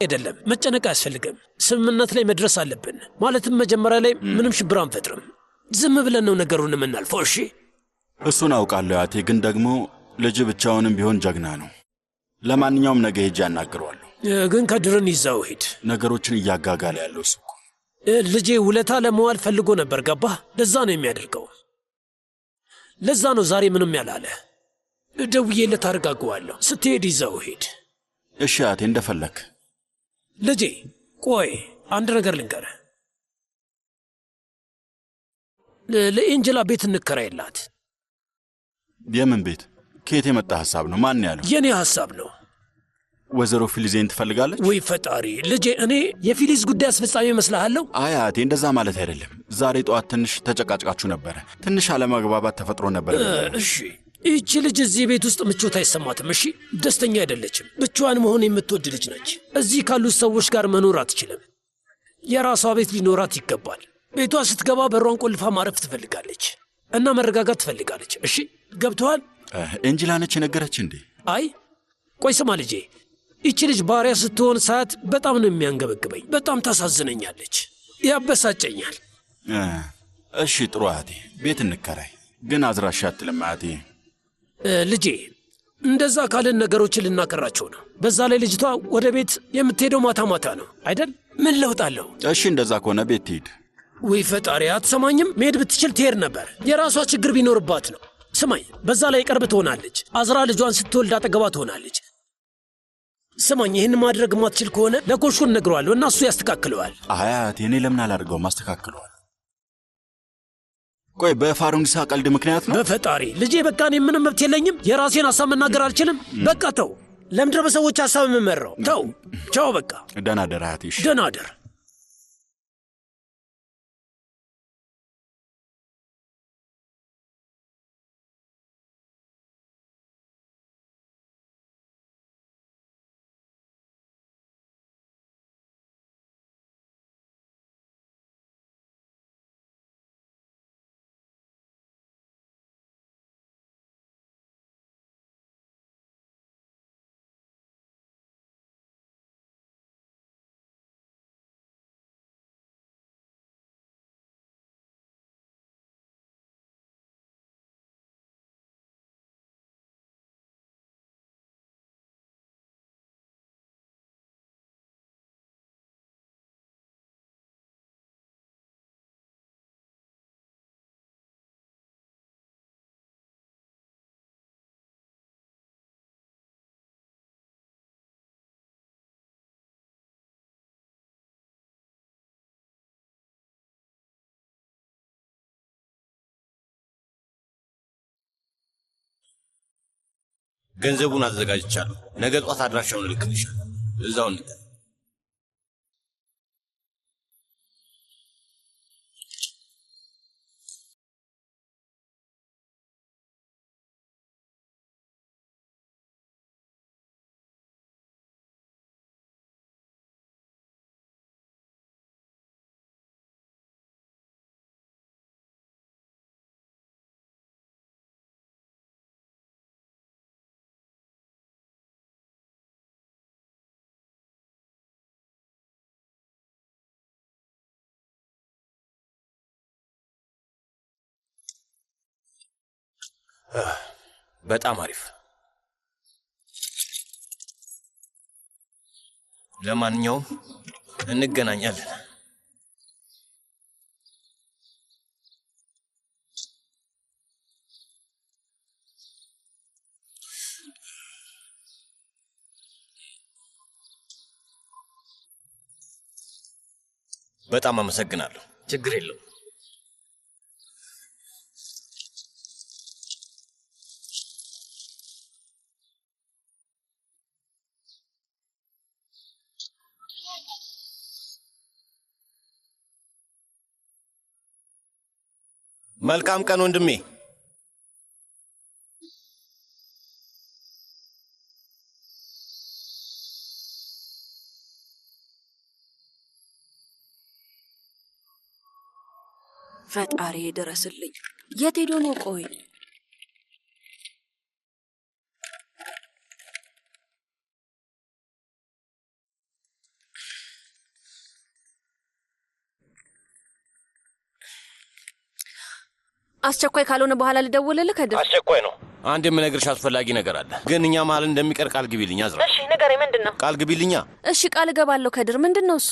አይደለም መጨነቅ አያስፈልግም ስምምነት ላይ መድረስ አለብን ማለትም መጀመሪያ ላይ ምንም ሽብር አንፈጥርም ዝም ብለን ነው ነገሩን የምናልፈው እሺ እሱን አውቃለሁ አቴ ግን ደግሞ ልጅ ብቻውንም ቢሆን ጀግና ነው ለማንኛውም ነገ ሄጄ አናግረዋለሁ ግን ከድርን ይዛው ሄድ ነገሮችን እያጋጋለ ያለው እሱ ልጄ ውለታ ለመዋል ፈልጎ ነበር ገባህ ለዛ ነው የሚያደርገው ለዛ ነው ዛሬ ምንም ያላለ ደውዬለት አረጋጋዋለሁ ስትሄድ ይዛው ሄድ እሺ አቴ እንደፈለክ ልጄ ቆይ አንድ ነገር ልንገርህ ለኤንጀላ ቤት እንከራይላት የምን ቤት ከየት የመጣ ሐሳብ ነው ማን ያለው የኔ ሐሳብ ነው ወዘሮ ፊሊዜን ትፈልጋለች ወይ ፈጣሪ ልጄ እኔ የፊሊዝ ጉዳይ አስፈጻሚ መስላሃለሁ አያቴ እንደዛ ማለት አይደለም ዛሬ ጧት ትንሽ ተጨቃጭቃችሁ ነበር ትንሽ አለመግባባት ተፈጥሮ ነበር እሺ እቺ ልጅ እዚህ ቤት ውስጥ ምቾት አይሰማትም እሺ ደስተኛ አይደለችም ብቻዋን መሆን የምትወድ ልጅ ነች እዚህ ካሉት ሰዎች ጋር መኖር አትችልም የራሷ ቤት ሊኖራት ይገባል ቤቷ ስትገባ በሯን ቆልፋ ማረፍ ትፈልጋለች እና መረጋጋት ትፈልጋለች እሺ ገብቷል ኤንጀላ ነች ነገረች እንዴ አይ ቆይ ስማ ልጄ እቺ ልጅ ባሪያ ስትሆን ሰዓት በጣም ነው የሚያንገበግበኝ በጣም ታሳዝነኛለች ያበሳጨኛል እሺ ጥሩ አቴ ቤት እንከራይ ግን አዝራሻ አትልም አቴ ልጄ እንደዛ ካልን ነገሮችን ልናቀራቸው ነው በዛ ላይ ልጅቷ ወደ ቤት የምትሄደው ማታ ማታ ነው አይደል ምን ለውጣለሁ እሺ እንደዛ ከሆነ ቤት ትሄድ ወይ ፈጣሪ አትሰማኝም መሄድ ብትችል ትሄድ ነበር የራሷ ችግር ቢኖርባት ነው ስማኝ በዛ ላይ ቅርብ ትሆናለች አዝራ ልጇን ስትወልድ አጠገባ ትሆናለች ስማኝ ይህን ማድረግ ማትችል ከሆነ ለኮሹን ነግረዋለሁ እና እሱ ያስተካክለዋል አያቴ እኔ ለምን አላደርገውም አስተካክለዋል ቆይ በፋሩንግሳ ቀልድ ምክንያት ነው በፈጣሪ ልጄ በቃ እኔ ምንም መብት የለኝም የራሴን ሐሳብ መናገር አልችልም በቃ ተው ለምንድነው በሰዎች ሐሳብ የምመራው ተው ቻው በቃ ደህና ደር አያቴ ደህና ደር ገንዘቡን አዘጋጅቻለሁ ነገ ጧት አድራሻውን ልክልሻለሁ እዛው እንገናኝ በጣም አሪፍ ለማንኛውም እንገናኛለን በጣም አመሰግናለሁ ችግር የለውም መልካም ቀን ወንድሜ ፈጣሪ ድረስልኝ የት ሄዶ ነው ቆይ አስቸኳይ ካልሆነ በኋላ ልደውልልህ ከድር። አስቸኳይ ነው። አንድ የምነግርሽ አስፈላጊ ነገር አለ። ግን እኛ መሀል እንደሚቀር ቃል ግቢልኝ አዝራ። እሺ ንገረኝ፣ ምንድን ነው? ቃል ግቢልኛ። እሺ ቃል እገባለሁ ከድር። ምንድን ነው እሱ?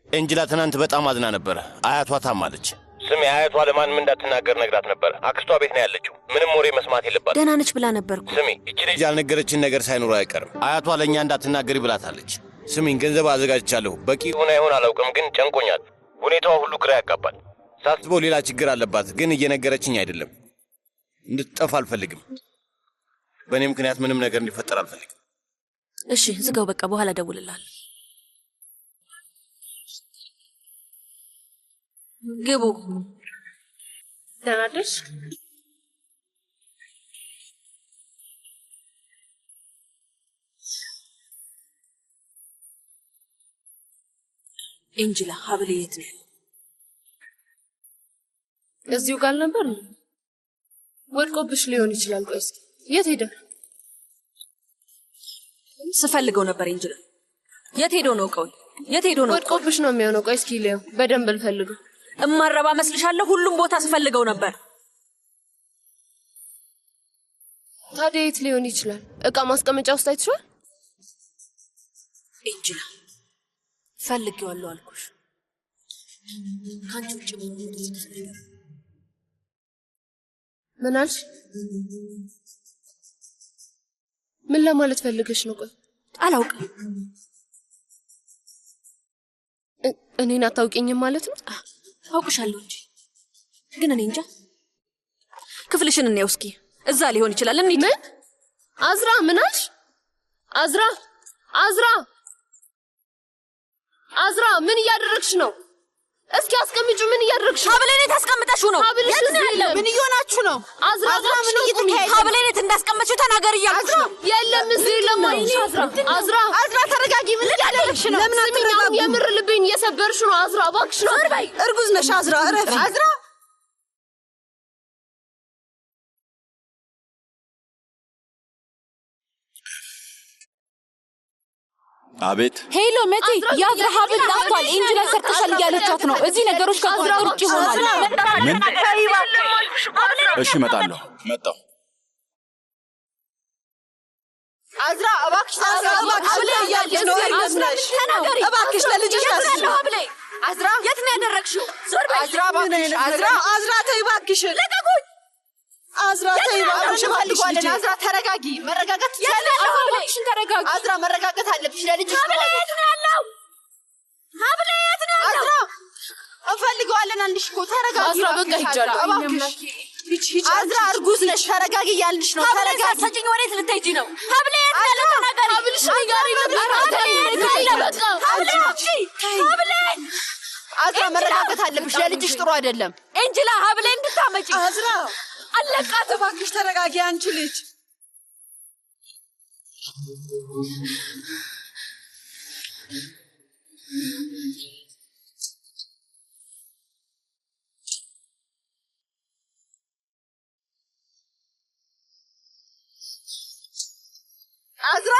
ኤንጅላ ትናንት በጣም አዝና ነበረ። አያቷ ታማለች። ስሚ፣ አያቷ ለማንም እንዳትናገር ነግራት ነበረ። አክስቷ ቤት ነው ያለችው። ምንም ወሬ መስማት የለባትም። ደህና ነች ብላ ነበርኩ። ስሚ፣ እቺ ልጅ ያልነገረችን ነገር ሳይኖር አይቀርም። አያቷ ለእኛ እንዳትናገሪ ብላታለች። ስሚኝ፣ ገንዘብ አዘጋጅቻለሁ። በቂ ሆነ አይሆን አላውቅም፣ ግን ጨንቆኛል። ሁኔታዋ ሁሉ ግራ ያጋባል። ሳስበው ሌላ ችግር አለባት፣ ግን እየነገረችኝ አይደለም። እንድትጠፋ አልፈልግም። በእኔ ምክንያት ምንም ነገር እንዲፈጠር አልፈልግም። እሺ ዝጋው በቃ፣ በኋላ እደውልልሃለሁ። ግቡ። ደህና ነሽ? ኤንጅላ ሀብል የት ነው? እዚሁ ጋር ነበር ነው? ወድቆብሽ ሊሆን ይችላል። ቆይ እስኪ የት ሄደ? ስፈልገው ነበር ኤንጅላ። የት ሄዶ ነው? ቆይ የት ሄዶ ነው? ወድቆብሽ ነው የሚሆነው። ቆይ እስኪ ሊየው በደንብ ልፈልገው። እማረባ መስልሻለሁ? ሁሉም ቦታ ስፈልገው ነበር። ታዲያ የት ሊሆን ይችላል? እቃ ማስቀመጫ ውስጥ አይተሽዋል? ኤንጅላ ፈልጌዋለሁ አልኩሽ። ካንቺ ውጭ ምን አልሽ? ምን ለማለት ፈልገሽ ነው? ቆይ አላውቅም። እኔን አታውቂኝም ማለት ነው? አውቅሻለሁ እንጂ ግን እኔ እንጃ። ክፍልሽን እንየው እስኪ። እዛ ሊሆን ይችላል። እንሂድ። ምን? አዝራ ምን አልሽ? አዝራ አዝራ አዝራ ምን እያደረግሽ ነው? እስኪ አስቀምጪው። ምን እያደረግሽ ነው? ሀብሌን የት አስቀምጠሽው ነው? የት ነው ያለው? ምን እየሆናችሁ ነው? አዝራ ምን እየተካሄደ? ሀብሌን የት እንዳስቀመጥሽው ተናገር እያልኩሽ ነው። የለም እዚህ የለም። አዝራ አዝራ ተረጋጊ። ምን እያደረግሽ ነው? ለምን አትረጋጊ? የምር ልቤን እየሰበርሽ ነው አዝራ። እባክሽ ነው። እርጉዝ ነሽ አዝራ፣ እረፊ አዝራ። አቤት። ሄሎ መቴ፣ የአዝራ ሀብል ጠፍቷል። ኤንጅላ ሰርተሻል እያለቻት ነው። እዚህ ነገሮች ከቁጥጥር ውጭ ይሆናል። ምን? እሺ እመጣለሁ። መጣሁ። አዝራ እባክሽ እባክሽ እያለች ነው። እርጉዝ ነሽ። እባክሽ ለልጅሽ ሀብሌ አዝራ የት ነው ያደረግሽው? አዝራ እባክሽ አዝራ ተይ እባክሽ። ልቀቁኝ። አዝራ ተይ እባክሽ። ፈልጓለን። አዝራ ተረጋጊ። መረጋጋት እባክሽን ተረጋጊ። አዝራ መረጋጋት አለብሽ ለልጅሽ። ሀብሌ የት ነው ያለው? ሀብሌ የት ነው ያለው? አዝራ እንፈልገዋለን። አንድሽ እኮ ተረጋጊ። አዝራ በቃ ሂጃለሁ። እባክሽ አዝራ እርጉዝ ነሽ። ተረጋጊ እያልንሽ ነው። ተረጋጊ። ሰጭኝ። ወዴት ልትሄጂ ነው? ሀብሌ የት ነው ያለው? ተናገሪ። ሀብልሽ ንገሪኝ። ሀብሌ አዝራ መረጋጋት አለብሽ። ለልጅሽ ጥሩ አይደለም። ኤንጅላ ሀብሌ እንድታመጪ አዝራ አለቃት። እባክሽ ተረጋጊ አንቺ ልጅ። አዝራ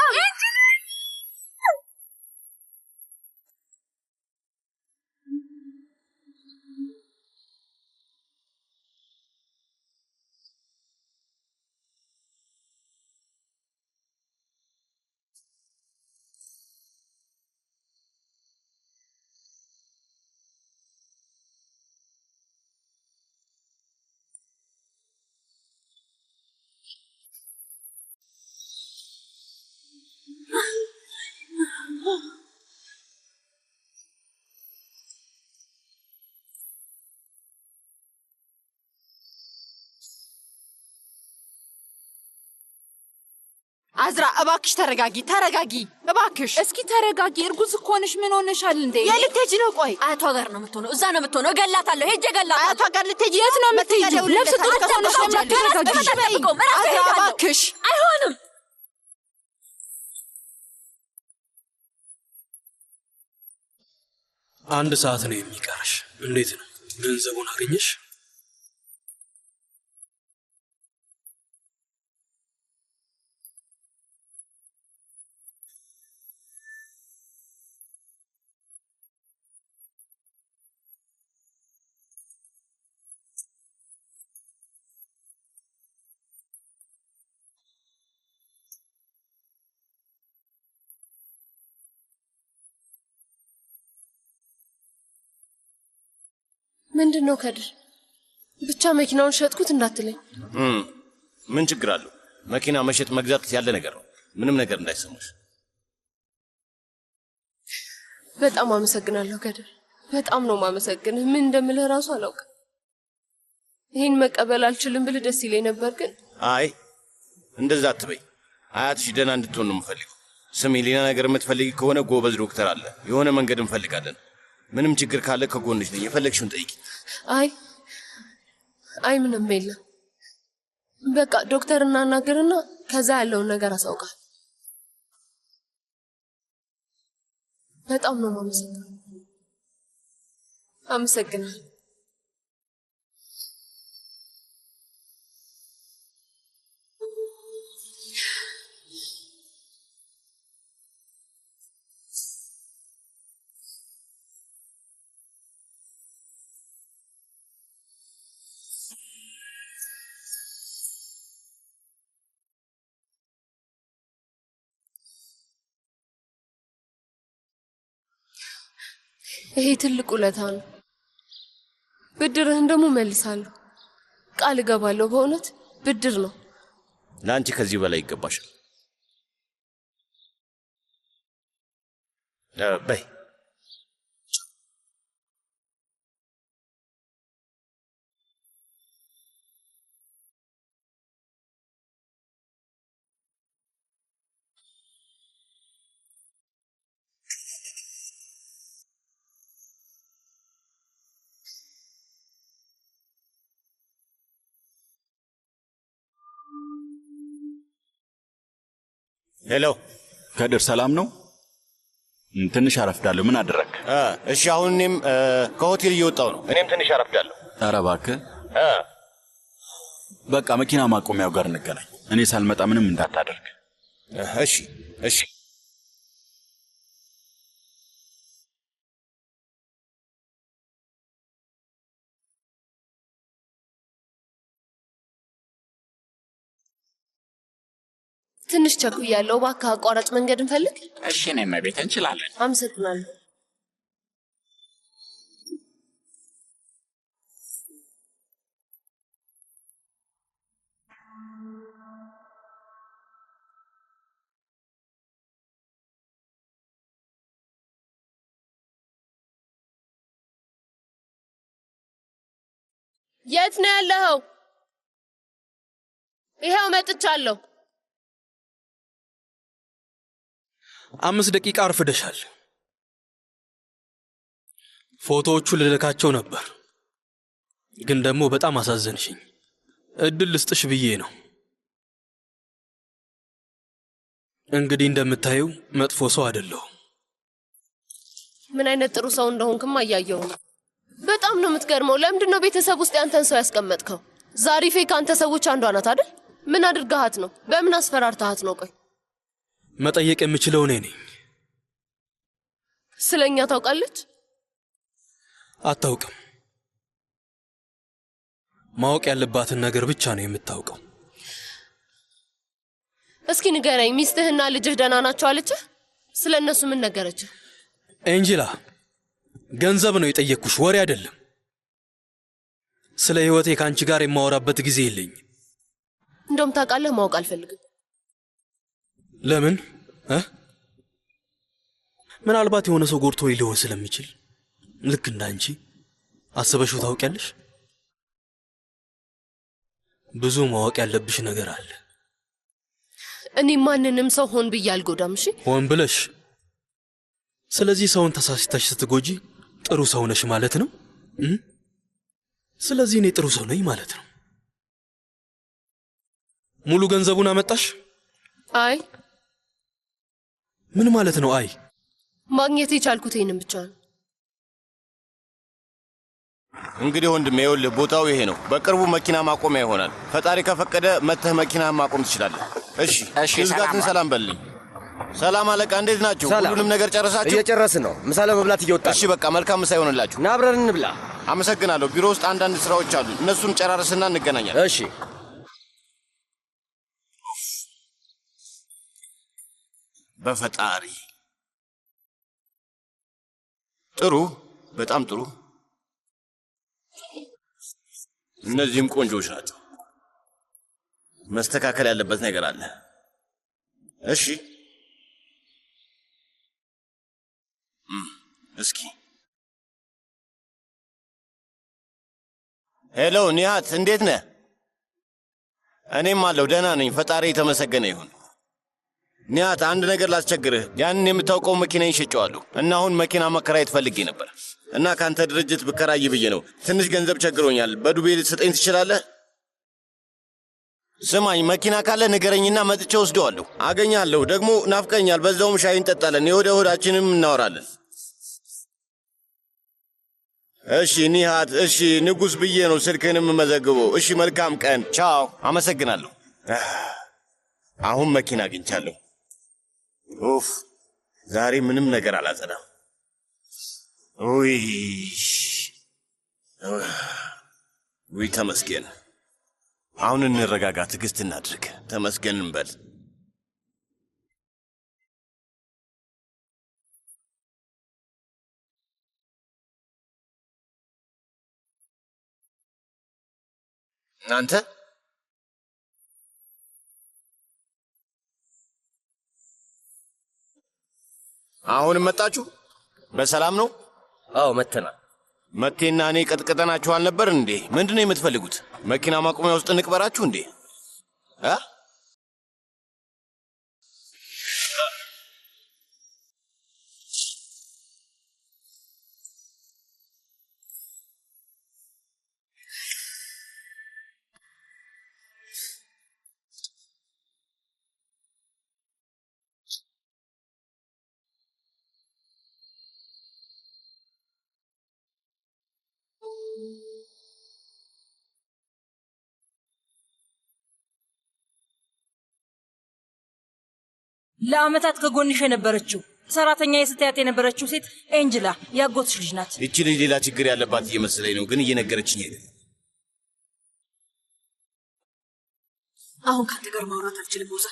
አዝራ እባክሽ ተረጋጊ። ተረጋጊ እባክሽ። እስኪ ተረጋጊ። እርጉዝ እኮ ነሽ። ምን ሆነሻል እንዴ? የልትሄጂ ነው? ቆይ አያቷ ጋር ነው የምትሆነው። እዛ ነው የምትሆነው። እገላታለሁ። ሄጄ እገላታለሁ። አያቷ ጋር ልትሄጂ? የት ነው የምትሄጂው? ነፍሰ ጡር እኮ ነሽ። ለምን አትረጋጊ? አዝራ እባክሽ አይሆንም። አንድ ሰዓት ነው የሚቀርሽ። እንዴት ነው? ገንዘቡን አገኘሽ? ምንድነው ከድር? ብቻ መኪናውን ሸጥኩት እንዳትለኝ። ምን ችግር አለው? መኪና መሸጥ መግዛት ያለ ነገር ነው። ምንም ነገር እንዳይሰማሽ። በጣም አመሰግናለሁ ከድር። በጣም ነው ማመሰግንህ። ምን እንደምልህ ራሱ አላውቅም። ይህን መቀበል አልችልም ብልህ ደስ ይለኝ ነበር ግን አይ እንደዛ አትበይ። አያትሽ ደህና እንድትሆን ነው የምፈልገው። ስሚ፣ ሌላ ነገር የምትፈልጊ ከሆነ ጎበዝ ዶክተር አለ። የሆነ መንገድ እንፈልጋለን። ምንም ችግር ካለ ከጎንሽ ነኝ። የፈለግሽውን ጠይቂ። አይ ምንም የለም። በቃ ዶክተር እናናገርና ከዛ ያለውን ነገር አሳውቃል። በጣም ነው ማመሰግነው። አመሰግናለሁ። ይሄ ትልቅ ውለታ ነው። ብድርህን ደግሞ መልሳለሁ። ቃል እገባለሁ። በእውነት ብድር ነው። ለአንቺ ከዚህ በላይ ይገባሻል። በይ ሄሎ ከድር ሰላም ነው? ትንሽ አረፍዳለሁ። ምን አደረክ? እሺ፣ አሁን እኔም ከሆቴል እየወጣሁ ነው። እኔም ትንሽ አረፍዳለሁ። ኧረ እባክህ በቃ መኪና ማቆሚያው ጋር እንገናኝ። እኔ ሳልመጣ ምንም እንዳታደርግ። እሺ እሺ። ትንሽ ቸኩያለሁ። እባክህ አቋራጭ መንገድ እንፈልግ። እሺ፣ እኔም ቤት እንችላለን። አመሰግናለሁ። የት ነው ያለኸው? ይሄው መጥቻለሁ። 5 ደቂቃ አርፍደሻል። ፎቶዎቹ ልልካቸው ነበር፣ ግን ደግሞ በጣም አሳዘንሽኝ። እድል ልስጥሽ ብዬ ነው። እንግዲህ እንደምታዩ መጥፎ ሰው አይደለሁም። ምን አይነት ጥሩ ሰው እንደሆንክማ እያየሁ ነው። በጣም ነው የምትገርመው። ለምንድን ነው ቤተሰብ ውስጥ ያንተን ሰው ያስቀመጥከው? ዛሪፌ ከአንተ ሰዎች አንዷ ናት አይደል? ምን አድርጋሃት ነው? በምን አስፈራርታሃት ነው? ቆይ መጠየቅ የምችለው እኔ ነኝ። ስለኛ ታውቃለች? አታውቅም። ማወቅ ያለባትን ነገር ብቻ ነው የምታውቀው። እስኪ ንገረኝ፣ ሚስትህና ልጅህ ደህና ናቸው አለችህ? ስለ እነሱ ምን ነገረችህ? ኤንጂላ፣ ገንዘብ ነው የጠየቅኩሽ፣ ወሬ አይደለም። ስለ ህይወቴ ከአንቺ ጋር የማወራበት ጊዜ የለኝም። እንደውም ታውቃለህ፣ ማወቅ አልፈልግም። ለምን? ምናልባት የሆነ ሰው ጎርቶ ሊሆን ስለሚችል ልክ እንዳንቺ አስበሽው ታውቂያለሽ? ብዙ ማወቅ ያለብሽ ነገር አለ። እኔ ማንንም ሰው ሆን ብዬ አልጎዳም። እሺ፣ ሆን ብለሽ። ስለዚህ ሰውን ተሳስተሽ ስትጎጂ ጥሩ ሰው ነሽ ማለት ነው። ስለዚህ እኔ ጥሩ ሰው ነኝ ማለት ነው። ሙሉ ገንዘቡን አመጣሽ? አይ። ምን ማለት ነው አይ? ማግኘት የቻልኩት ይሄንን ብቻ ነው። እንግዲህ ወንድሜ ይኸውልህ፣ ቦታው ይሄ ነው። በቅርቡ መኪና ማቆሚያ ይሆናል። ፈጣሪ ከፈቀደ መተህ መኪና ማቆም ትችላለህ። እሺ እሺ። ዝጋትን ሰላም በልኝ። ሰላም አለቃ፣ እንዴት ናችሁ? ሁሉንም ነገር ጨረሳችሁ? እየጨረስን ነው። ምሳ ለመብላት እየወጣን። እሺ በቃ መልካም ምሳ ይሆንላችሁ። ና አብረን እንብላ። አመሰግናለሁ። ቢሮ ውስጥ አንዳንድ ስራዎች አሉ። እነሱን ጨራርስና እንገናኛለን። እሺ። በፈጣሪ ጥሩ፣ በጣም ጥሩ። እነዚህም ቆንጆች ናቸው። መስተካከል ያለበት ነገር አለ። እሺ እስኪ ሄሎ ኒሃት፣ እንዴት ነህ? እኔም አለሁ ደህና ነኝ፣ ፈጣሪ የተመሰገነ ይሁን። ኒሃት፣ አንድ ነገር ላስቸግርህ። ያንን የምታውቀው መኪናዬን ሸጬዋለሁ እና አሁን መኪና መከራየት ፈልጌ ነበር እና ከአንተ ድርጅት ብከራይ ብዬ ነው። ትንሽ ገንዘብ ቸግሮኛል። በዱቤ ልትሰጠኝ ትችላለህ? ስማኝ፣ መኪና ካለ ንገረኝና መጥቼ ወስደዋለሁ። አገኛለሁ። ደግሞ ናፍቀኛል። በዛውም ሻይ እንጠጣለን፣ የሆደ ሆዳችንም እናወራለን። እሺ ኒሃት፣ እሺ ንጉሥ ብዬ ነው ስልክንም መዘግበው። እሺ መልካም ቀን። ቻው። አመሰግናለሁ። አሁን መኪና አግኝቻለሁ። ኡፍ ዛሬ ምንም ነገር አላጸዳም። ውይ ተመስገን። አሁን እንረጋጋ፣ ትዕግስት እናድርግ። ተመስገን እንበል። እናንተ አሁንም መጣችሁ? በሰላም ነው? አዎ መተናል። መቴና እኔ ቀጥቅጠናችሁ አልነበር እንዴ? ምንድነው የምትፈልጉት? መኪና ማቆሚያ ውስጥ እንቅበራችሁ እንዴ? ለአመታት ከጎንሽ የነበረችው ሰራተኛ የስትያት የነበረችው ሴት ኤንጅላ ያጎትሽ ልጅ ናት። እቺ ልጅ ሌላ ችግር ያለባት እየመሰለኝ ነው፣ ግን እየነገረችኝ አይደል። አሁን ካንተ ጋር ማውራት አልችልም ሞዛ።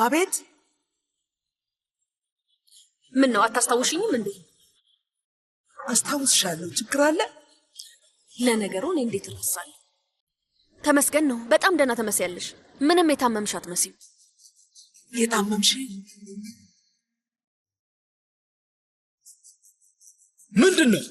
አቤት። ምን ነው አታስታውሽኝም እንዴ? አስታውስሻለሁ። ችግር አለ? ለነገሩ እኔ እንዴት እረሳለሁ? ተመስገን ነው። በጣም ደህና ተመስያለሽ። ምንም የታመምሽ አትመስይም። የታመምሽ ምንድን ነው?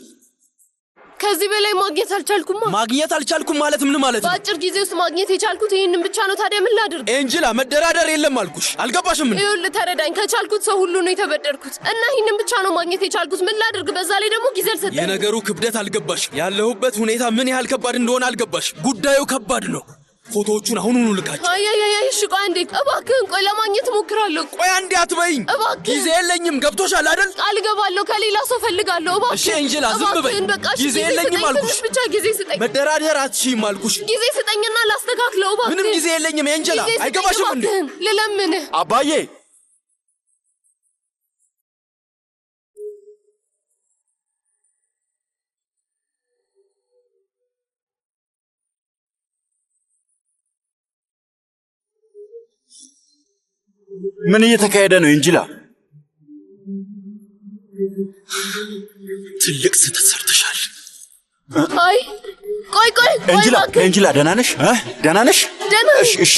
ከዚህ በላይ ማግኘት አልቻልኩም። ማግኘት አልቻልኩም ማለት ምን ማለት ነው? በአጭር ጊዜ ውስጥ ማግኘት የቻልኩት ይህንን ብቻ ነው። ታዲያ ምን ላድርግ? ኤንጅላ መደራደር የለም አልኩሽ። አልገባሽም? ይኸውልህ ተረዳኝ። ከቻልኩት ሰው ሁሉ ነው የተበደርኩት እና ይህንን ብቻ ነው ማግኘት የቻልኩት። ምን ላድርግ? በዛ ላይ ደግሞ ጊዜ አልሰጠኝም። የነገሩ ክብደት አልገባሽም። ያለሁበት ሁኔታ ምን ያህል ከባድ እንደሆነ አልገባሽም። ጉዳዩ ከባድ ነው። ፎቶዎቹን አሁኑኑ ልካቸው። አያያያ እሺ፣ ቆይ አንዴ እባክህን፣ ቆይ ለማግኘት እሞክራለሁ። ቆይ አንዴ አትበይኝ። እባክህ ጊዜ የለኝም። ገብቶሻል አይደል? ቃል እገባለሁ፣ ከሌላ ሰው ፈልጋለሁ። እባክህ እሺ ኤንጅላ ዝም በይ። ጊዜ የለኝም አልኩሽ። ብቻ ጊዜ ስጠኝ። መደራደር አትችይም አልኩሽ። ጊዜ ስጠኝና ላስተካክለው። እባክህ ምንም ጊዜ የለኝም ኤንጅላ። አይገባሽም እንዴ? ልለምንህ አባዬ ምን እየተካሄደ ነው ኤንጅላ? ትልቅ ስህተት ሰርተሻል። አይ ቆይ ኤንጅላ ደህና ነሽ? ደህና ነሽ? ደህና ነኝ። እሺ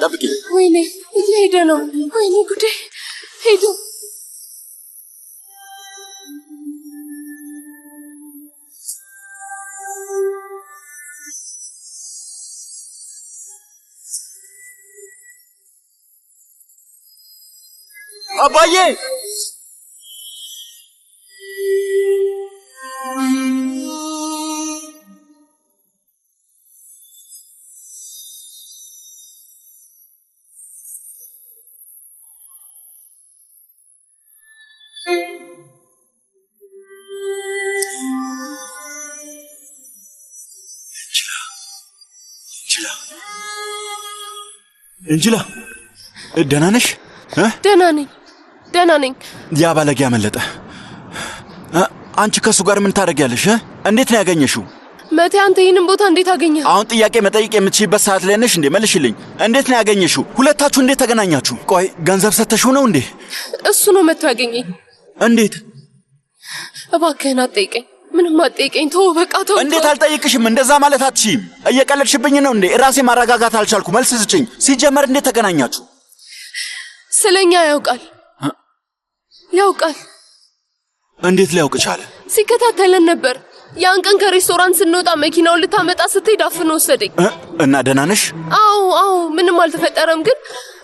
ጠብቂኝ። ወይኔ እየሄደ ነው። ወይኔ ጉዴ ሄዱ። አባዬ ኤንጅላ ደህና ነሽ? ደህና ነኝ። ያ ባለጌ አመለጠ። አንቺ ከሱ ጋር ምን ታደርጊያለሽ? እንዴት ነው ያገኘሽው? መቴ አንተ ይህንን ቦታ እንዴት አገኘህ? አሁን ጥያቄ መጠየቅ የምትችይበት ሰዓት ላይ ነሽ እንዴ? መልሽልኝ። እንዴት ነው ያገኘሽው? ሁለታችሁ እንዴት ተገናኛችሁ? ቆይ ገንዘብ ሰተሽው ነው እንዴ? እሱ ነው መጥቶ ያገኘኝ። እንዴት? እባክህን አትጠይቀኝ። ምንም አትጠይቀኝ። ተው በቃ ተው። እንዴት አልጠይቅሽም? እንደዛ ማለት አትችይም። እየቀለድሽብኝ ነው እንዴ? ራሴ ማረጋጋት አልቻልኩ። መልስ ስጭኝ። ሲጀመር እንዴት ተገናኛችሁ? ስለኛ ያውቃል። ያውቃል። እንዴት ሊያውቅ ቻለ? ሲከታተለን ነበር። ያን ቀን ከሬስቶራንት ስንወጣ መኪናውን ልታመጣ ስትሄድ አፍኖ ወሰደኝ። እና ደህና ነሽ? አዎ ምንም አልተፈጠረም፣ ግን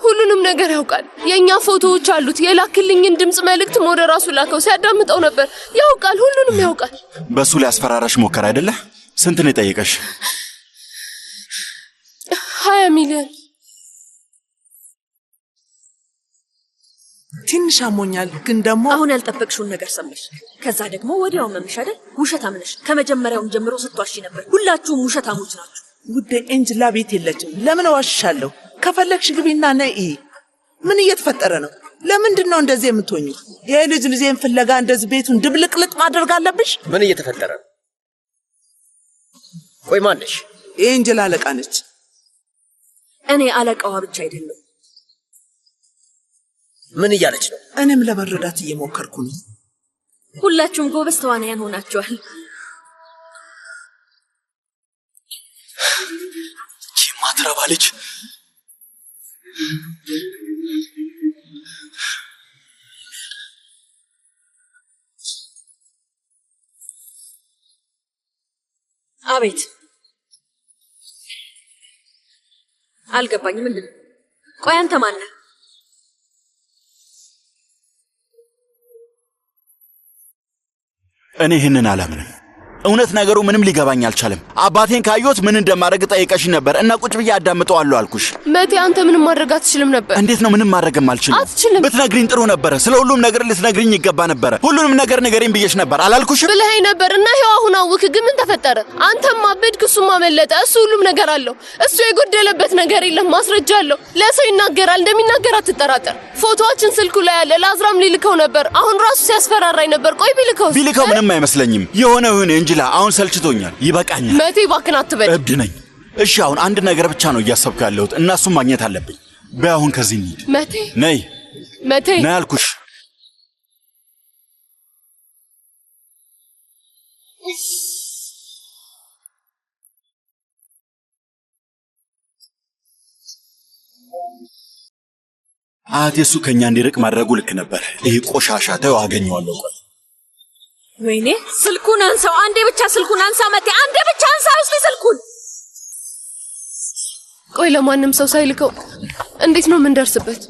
ሁሉንም ነገር ያውቃል። የእኛ ፎቶዎች አሉት። የላክልኝን ድምፅ መልእክትም ወደ ራሱ ላከው። ሲያዳምጠው ነበር። ያውቃል፣ ሁሉንም ያውቃል። በእሱ ላይ አስፈራራሽ ሞከር አይደለ? ስንት ነው የጠየቀሽ? 20 ሚሊዮን። ትንሽ አሞኛል፣ ግን ደግሞ አሁን ያልጠበቅሽውን ነገር ሰማሽ። ከዛ ደግሞ ወዲያው መምሽ አይደል? ውሸታም ነሽ። ከመጀመሪያውም ጀምሮ ስትዋሺ ነበር። ሁላችሁም ውሸታሞች ናችሁ። ውዴ ኤንጅላ ቤት የለችም። ለምን ዋሽሻለሁ? ከፈለግሽ ግቢና ነይ። ምን እየተፈጠረ ነው? ለምንድን ነው እንደዚህ የምትሆኙ? የልጅ ልጄን ፍለጋ እንደዚህ ቤቱን ድብልቅልቅ ማድረግ አለብሽ? ምን እየተፈጠረ ነው? ቆይ ማነሽ? የኤንጅላ አለቃ ነች። እኔ አለቃዋ ብቻ አይደለም። ምን እያለች ነው? እኔም ለመረዳት እየሞከርኩ ነው። ሁላችሁም ጎበዝ ተዋናያን ሆናችኋል። ማትረባ ልጅ አቤት። አልገባኝም። ምንድን ነው? ቆይ አንተ ማን ነህ? እኔ ይህንን አላምንም። እውነት ነገሩ ምንም ሊገባኝ አልቻለም። አባቴን ካየሁት ምን እንደማድረግ ጠይቀሽ ነበር እና ቁጭ ብዬ አዳምጠዋለሁ አልኩሽ። መቴ አንተ ምንም ማድረግ አትችልም ነበር። እንዴት ነው ምንም ማድረግም አልችልም? አትችልም። ብትነግሪኝ ጥሩ ነበረ። ስለ ሁሉም ነገር ልትነግሪኝ ይገባ ነበረ። ሁሉንም ነገር ንገሪኝ ብዬሽ ነበር አላልኩሽም? ብለኸኝ ነበር እና ይኸው አሁን አውክ። ግን ምን ተፈጠረ? አንተም አበድክ፣ እሱም አመለጠ። እሱ ሁሉም ነገር አለው። እሱ የጎደለበት ነገር የለም። ማስረጃ አለው። ለሰው ይናገራል። እንደሚናገር አትጠራጠር። ፎቶዎችን ስልኩ ላይ አለ። ለአዝራም ሊልከው ነበር። አሁን ራሱ ሲያስፈራራኝ ነበር። ቆይ ቢልከው ምንም አይመስለኝም። የሆነ ይሁን እንጅላ አሁን ሰልችቶኛል። ይበቃኛል። መቴ እባክህን አትበል። እብድ ነኝ። እሺ አሁን አንድ ነገር ብቻ ነው እያሰብኩ ያለሁት እና እሱም ማግኘት አለብኝ። በይ አሁን ከዚህ እንሂድ። መቴ ነይ መቴ ነይ አልኩሽ። አቴ እሱ ከኛ እንዲርቅ ማድረጉ ልክ ነበር። ይሄ ቆሻሻ ተው አገኘዋለሁ። ቆይ ወይኔ ስልኩን አንሳው። አንዴ ብቻ ስልኩን አንሳ መቴ፣ አንዴ ብቻ አንሳ። እስቲ ስልኩን። ቆይ ለማንም ሰው ሳይልከው እንዴት ነው የምንደርስበት?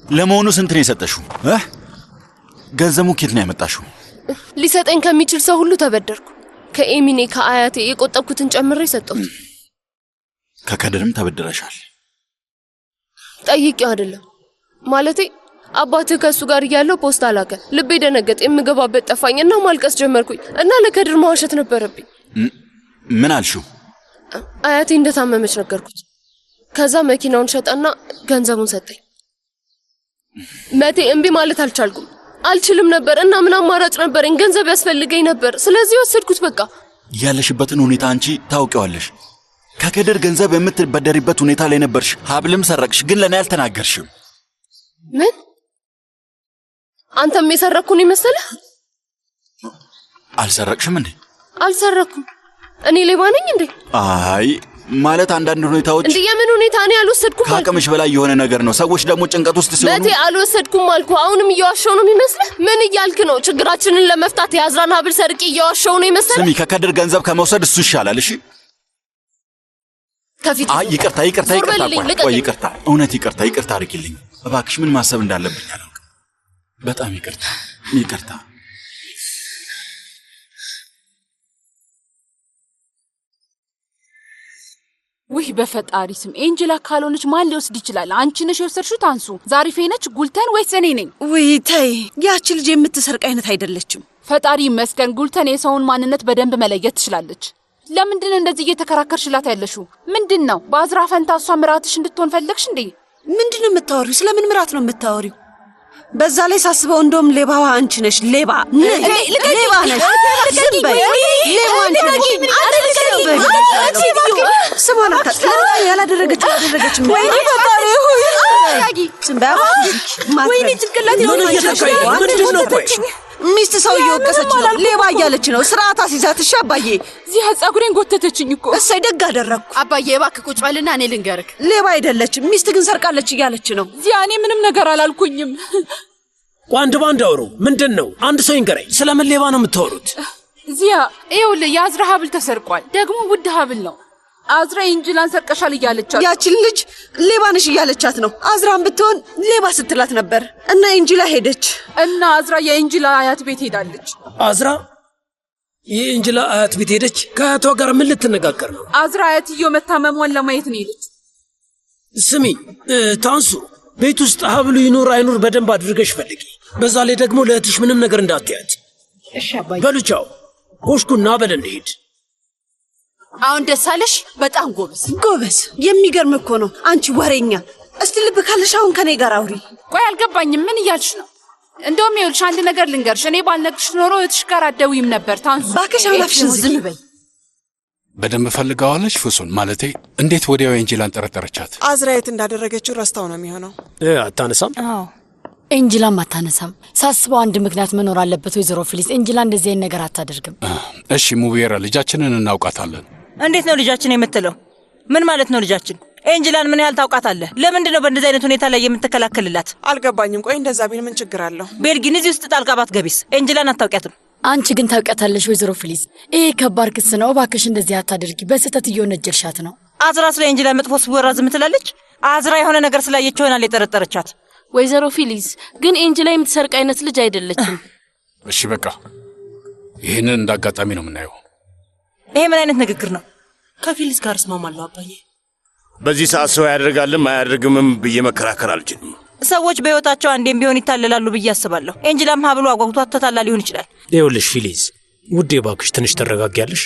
ለመሆኑ ስንት ነው የሰጠሽው? ገንዘቡ ኬት ነው ያመጣሽው? ሊሰጠኝ ከሚችል ሰው ሁሉ ተበደርኩ። ከኤሚኔ ከአያቴ የቆጠብኩትን ጨምሬ ሰጠሁት። ከከድርም ተበድረሻል? ጠይቄው አይደለም ማለቴ አባትህ ከእሱ ጋር እያለው ፖስታ ላከ። ልቤ ደነገጥ። የምገባበት ጠፋኝና ማልቀስ ጀመርኩኝ እና ለከድር መዋሸት ነበረብኝ። ምን አልሽው? አያቴ እንደታመመች ነገርኩት። ከዛ መኪናውን ሸጠና ገንዘቡን ሰጠኝ። መቴ እምቢ ማለት አልችልም ነበር እና ምን አማራጭ ነበረኝ? ገንዘብ ያስፈልገኝ ነበር። ስለዚህ ወሰድኩት። በቃ ያለሽበትን ሁኔታ አንቺ ታውቂዋለሽ። ከከድር ገንዘብ የምትበደሪበት ሁኔታ ላይ ነበርሽ። ሀብልም ሰረቅሽ፣ ግን ለእኔ አልተናገርሽም። ምን? አንተም የሰረኩን ይመስልህ? አልሰረቅሽም እንዴ? አልሰረኩም። እኔ ሌባ ነኝ እንዴ? አይ ማለት አንዳንድ ሁኔታዎች እንዴ። የምን ሁኔታ? እኔ አልወሰድኩም። ከአቅምሽ በላይ የሆነ ነገር ነው። ሰዎች ደግሞ ጭንቀት ውስጥ ሲሆኑ መቴ አልወሰድኩም አልኩ። አሁንም እየዋሸው ነው የሚመስልህ? ምን እያልክ ነው? ችግራችንን ለመፍታት የአዝራን ሀብል ሰርቄ እየዋሸው ነው ይመስልህ? ስሚ፣ ከከድር ገንዘብ ከመውሰድ እሱ ይሻላል። እሺ ከፊት ይቅርታ። ቆይ ይቅርታ፣ እውነት ይቅርታ አድርጊልኝ እባክሽ። ምን ማሰብ እንዳለብኝ አላውቅም። በጣም ይቅርታ። ውይ በፈጣሪ ስም ኤንጅላ ካልሆነች ማን ሊወስድ ይችላል? አንቺ ነሽ የወሰድሽው? ታንሱ ዛሪፌ ነች ጉልተን ወይስ እኔ ነኝ? ውይ ተይ፣ ያቺ ልጅ የምትሰርቅ አይነት አይደለችም። ፈጣሪ ይመስገን ጉልተን የሰውን ማንነት በደንብ መለየት ትችላለች። ለምንድን እንደዚህ እየተከራከርሽላት ያለሽው? ምንድን ነው? በአዝራ ፈንታ እሷ ምራትሽ እንድትሆን ፈለግሽ እንዴ? ምንድን ነው የምታወሪው? ስለምን ምራት ነው የምታወሪው? በዛ ላይ ሳስበው እንደውም ሌባዋ አንቺ ነሽ። ሌባ ነሽ። ዝም በይ። ሌባ አንቺ ነሽ። ስሟን ያላደረገችው ያደረገችው ወይኔ ፈጣሪ ሆይ አያጊ ስንባው ወይኔ ጭንቅላቴ ምን እየተካሄደ ምንድነው? ቆይ ሚስት ሰው እየወቀሰች ነው፣ ሌባ እያለች ነው። ስርዓት አስይዛት። እሺ አባዬ፣ እዚህ ጸጉሬን ጎተተችኝ እኮ። እሰይ ደግ አደረግኩ። አባዬ እባክህ ቁጭ በልና እኔ ልንገርህ። ሌባ አይደለችም፣ ሚስት ግን ሰርቃለች እያለች ነው። እዚያ እኔ ምንም ነገር አላልኩኝም። አንድ ባንድ አውሩ። ምንድን ነው? አንድ ሰው ይንገረኝ። ስለምን ሌባ ነው የምታወሩት? እዚያ ይኸውልህ የአዝራ ሀብል ተሰርቋል። ደግሞ ውድ ሀብል ነው። አዝራ ኢንጅላን ሰርቀሻል እያለቻት ያችን ልጅ ሌባ ነሽ እያለቻት ነው። አዝራን ብትሆን ሌባ ስትላት ነበር እና ኢንጅላ ሄደች እና አዝራ የኢንጅላ አያት ቤት ሄዳለች። አዝራ የኢንጅላ አያት ቤት ሄደች? ከአያቷ ጋር ምን ልትነጋገር ነው? አዝራ አያትዮ መታመሟን ለማየት ነው ሄደች። ስሚ ታንሱ፣ ቤት ውስጥ ሀብሉ ይኑር አይኑር በደንብ አድርገሽ ፈልጊ። በዛ ላይ ደግሞ ለእህትሽ ምንም ነገር እንዳትያት። እሺ አባዬ። በሉ ቻው። ኮሽኩና በል እንሂድ። አሁን ደስ አለሽ? በጣም ጎበዝ ጎበዝ። የሚገርም እኮ ነው። አንቺ ወሬኛ። እስቲ ልብ ካለሽ አሁን ከኔ ጋር አውሪ። ቆይ አልገባኝም። ምን እያልሽ ነው? እንደውም ይኸውልሽ አንድ ነገር ልንገርሽ። እኔ ባልነግርሽ ኖሮ እህትሽ ጋር አትደውይም ነበር። ታንሱ እባክሽ አውላፍሽን ዝም በይ። በደንብ ፈልጋዋለች ፍሱን። ማለቴ እንዴት ወዲያው ኤንጅላን ጠረጠረቻት? አዝራ የት እንዳደረገችው ረስታው ነው የሚሆነው። አታነሳም? አዎ ኤንጅላም አታነሳም። ሳስበው አንድ ምክንያት መኖር አለበት። ወይዘሮ ፊሊስ ኤንጅላ እንደዚህ አይነት ነገር አታደርግም። እሺ ሙቤራ፣ ልጃችንን እናውቃታለን። እንዴት ነው ልጃችን የምትለው? ምን ማለት ነው ልጃችን? ኤንጅላን ምን ያህል ታውቃታለህ? ለምንድን ነው በእንደዚህ አይነት ሁኔታ ላይ የምትከላከልላት? አልገባኝም። ቆይ እንደዛ ቢል ምን ችግር አለው? ቤልጊን እዚህ ውስጥ ጣልቃ ባትገቢስ? ኤንጅላን አታውቂያትም። አንቺ ግን ታውቂያታለሽ ወይዘሮ ፊሊስ። ይሄ ከባድ ክስ ነው። እባክሽ እንደዚህ አታደርጊ። በስህተት እየወነጀልሻት ነው። አዝራ ስለ ኤንጅላን መጥፎ ሲወራ ዝም ትላለች? አዝራ የሆነ ነገር ስላየች ይሆናል የጠረጠረቻት። ወይዘሮ ፊሊስ ግን ኤንጅላ የምትሰርቅ አይነት ልጅ አይደለችም። እሺ በቃ ይህንን እንዳጋጣሚ ነው የምናየው። ይሄ ምን አይነት ንግግር ነው? ከፊሊስ ጋር እስማማለሁ አባዬ። በዚህ ሰዓት ሰው ያደርጋልም አያደርግምም ብዬ መከራከር አልችልም። ሰዎች በህይወታቸው አንዴም ቢሆን ይታለላሉ ብዬ አስባለሁ። ኤንጅላም ሀብሉ አጓጉቷት ተታላ ሊሆን ይችላል። ይኸውልሽ ፊሊስ ውዴ፣ እባክሽ ትንሽ ተረጋጊያለሽ።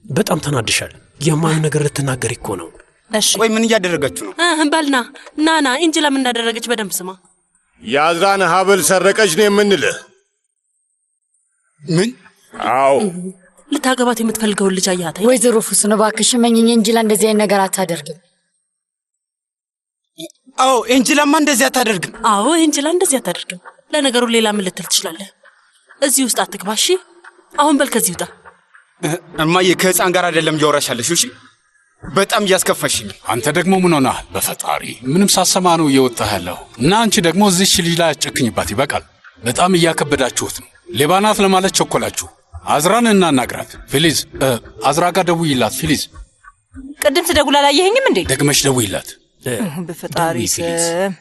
በጣም ተናድሻል። የማየው ነገር ልትናገር እኮ ነው። እሺ ቆይ ምን እያደረጋችሁ ነው? በልና ናና ኤንጅላ ምን እንዳደረገች በደንብ ስማ። የአዝራን ሀብል ሰረቀች ነው የምንልህ። ምን? አዎ ልታገባት የምትፈልገውን ልጅ አያት። ወይዘሮ ፍሱን እባክሽ መኝኝ። ኤንጅላ እንደዚህ አይነት ነገር አታደርግም። አዎ ኤንጅላማ እንደዚህ አታደርግም። አዎ ኤንጅላ እንደዚህ አታደርግም። ለነገሩ ሌላ ምን ልትል ትችላለህ? እዚህ ውስጥ አትግባ። እሺ አሁን በል ከዚህ ውጣ። እማዬ ከህፃን ጋር አይደለም እያወራሻለሽ። እሺ በጣም እያስከፋሽኝ። አንተ ደግሞ ምን ሆነሃል? በፈጣሪ ምንም ሳሰማ ነው እየወጣህ ያለው። እና አንቺ ደግሞ እዚች ልጅ ላይ አጨክኝባት። ይበቃል። በጣም እያከበዳችሁት ነው። ሌባ ናት ለማለት ቸኮላችሁ። አዝራን እናናግራት። ፊሊዝ አዝራ ጋር ደውይላት። ፊሊዝ ቅድም ስደውል አላየኸኝም እንዴ? ደግመሽ ደውይላት። በፈጣሪ ስም